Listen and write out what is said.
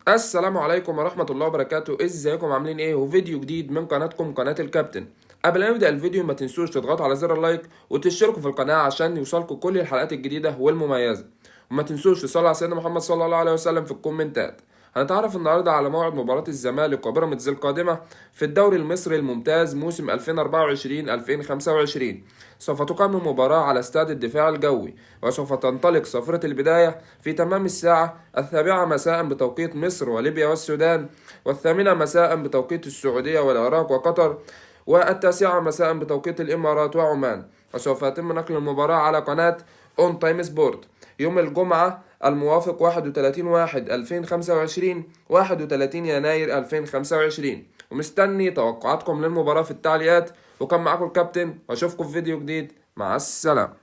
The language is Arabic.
السلام عليكم ورحمة الله وبركاته. ازيكم عاملين ايه؟ وفيديو جديد من قناتكم قناة الكابتن. قبل ما نبدأ الفيديو ما تنسوش تضغطوا على زر اللايك وتشتركوا في القناة عشان يوصلكم كل الحلقات الجديدة والمميزة. وما تنسوش تصلوا على سيدنا محمد صلى الله عليه وسلم في الكومنتات. هنتعرف النهارده على موعد مباراة الزمالك وبيراميدز القادمة في الدوري المصري الممتاز موسم 2024-2025. سوف تقام المباراة على استاد الدفاع الجوي، وسوف تنطلق صافرة البداية في تمام الساعة 7 مساء بتوقيت مصر وليبيا والسودان، 8 مساء بتوقيت السعودية والعراق وقطر، 9 مساء بتوقيت الإمارات وعمان. وسوف يتم نقل المباراة على قناة اون تايم سبورت يوم الجمعة الموافق 31/1/2025 31 يناير 2025. ومستني توقعاتكم للمباراة في التعليقات. وكان معاكم الكابتن، واشوفكم في فيديو جديد. مع السلامة.